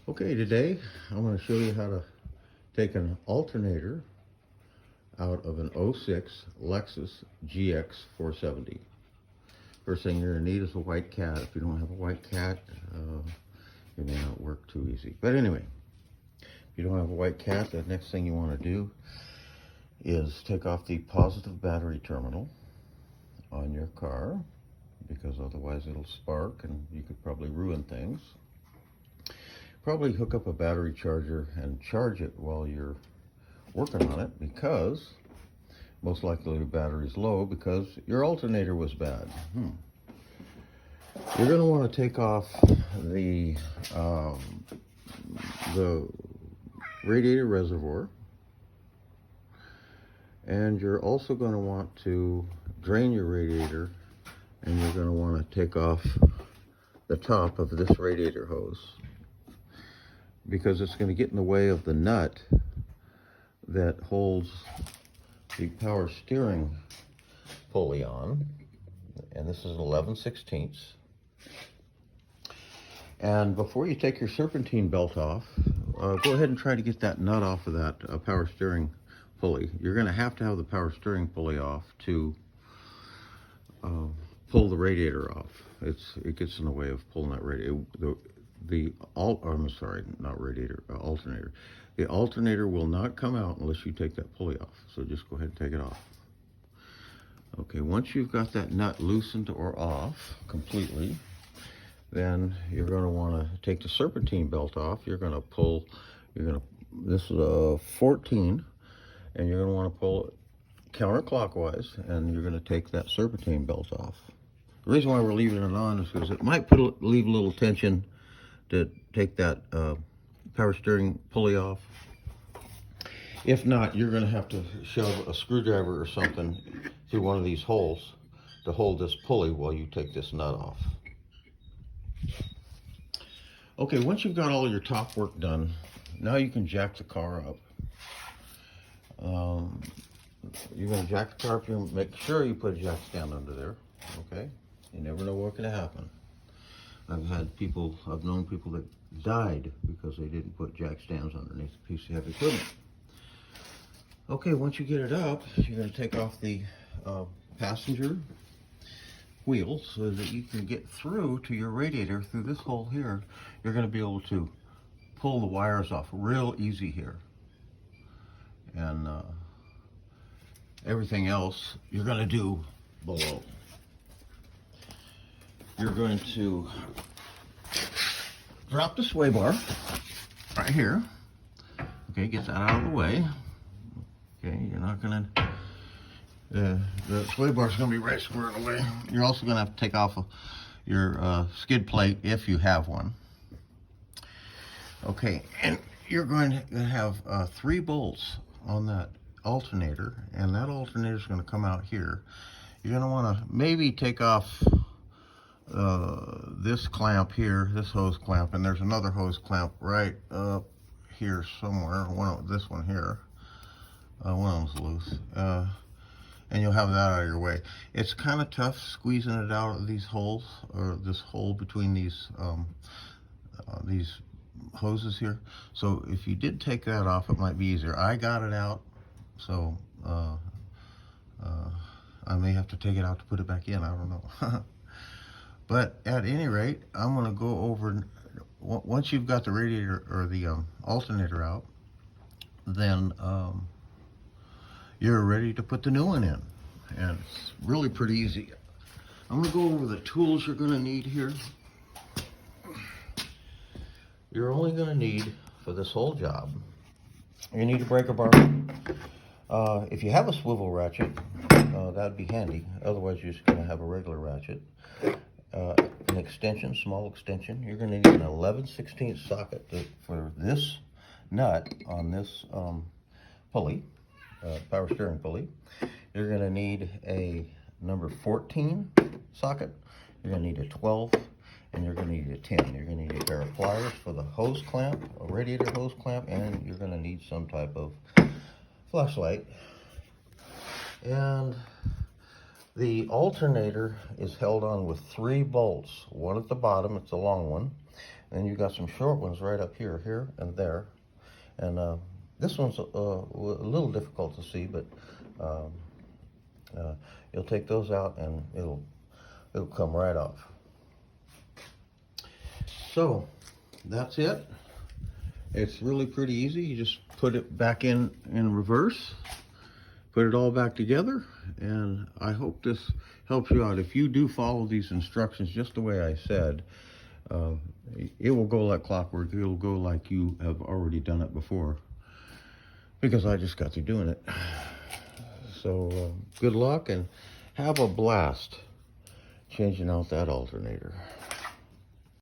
Okay, today I'm going to show you how to take an alternator out of an '06 Lexus GX470. First thing you're going to need is a white cat. If you don't have a white cat, it may not work too easy. But anyway, if you don't have a white cat, the next thing you want to do is take off the positive battery terminal on your car, because otherwise it'll spark and you could probably ruin things. Probably hook up a battery charger and charge it while you're working on it, because most likely the battery's low because your alternator was bad. You're going to want to take off the radiator reservoir, and you're also going to want to drain your radiator, and you're going to want to take off the top of this radiator hose, because it's going to get in the way of the nut that holds the power steering pulley on. And this is an 11/16. And before you take your serpentine belt off, go ahead and try to get that nut off of that power steering pulley. You're going to have the power steering pulley off to pull the radiator off. It gets in the way of pulling that radiator. Alternator. The alternator will not come out unless you take that pulley off. So just go ahead and take it off. Okay, once you've got that nut loosened or off completely, then you're going to want to take the serpentine belt off. This is a 14, and you're going to want to pull it counterclockwise, and you're going to take that serpentine belt off. The reason why we're leaving it on is because it might leave a little tension to take that power steering pulley off. If not, you're going to have to shove a screwdriver or something through one of these holes to hold this pulley while you take this nut off. Okay, once you've got all your top work done, now you can jack the car up. You're going to jack the car up. You make sure you put a jack stand under there. Okay, you never know what's going to happen. I've known people that died because they didn't put jack stands underneath a piece of heavy equipment. Okay, once you get it up, you're going to take off the passenger wheel so that you can get through to your radiator through this hole here. You're going to be able to pull the wires off real easy here. And everything else you're going to do below. You're going to drop the sway bar right here. Okay, get that out of the way. Okay, you're not going to, the sway bar is going to be right squared away. You're also going to have to take off your skid plate if you have one. Okay, and you're going to have 3 bolts on that alternator, and that alternator is going to come out here. You're going to want to maybe take off this clamp here, this hose clamp, and there's another hose clamp right up here somewhere. This one here. One of them's loose. And you'll have that out of your way. It's kind of tough squeezing it out of these holes, or this hole between these hoses here. So if you did take that off, it might be easier. I got it out, so I may have to take it out to put it back in. I don't know. But at any rate, I'm going to go over, once you've got the radiator or the alternator out, then you're ready to put the new one in. And it's really pretty easy. I'm going to go over the tools you're going to need here. You're only going to need, for this whole job, you need a breaker bar. If you have a swivel ratchet, that'd be handy. Otherwise, you're just going to have a regular ratchet. An extension, small extension. You're going to need an 11/16 socket for this nut on this pulley, power steering pulley. You're going to need a number 14 socket. You're going to need a 12, and you're going to need a 10. You're going to need a pair of pliers for the hose clamp, a radiator hose clamp, and you're going to need some type of flashlight. And the alternator is held on with 3 bolts. One at the bottom, it's a long one. and you got some short ones right up here, and there. And this one's a little difficult to see, but you'll take those out and it'll come right off. So that's it. It's really pretty easy. You just put it back in reverse, put it all back together, and I hope this helps you out. If you do follow these instructions just the way I said, it will go like clockwork. It'll go like you have already done it before, because I just got through doing it. So good luck and have a blast changing out that alternator.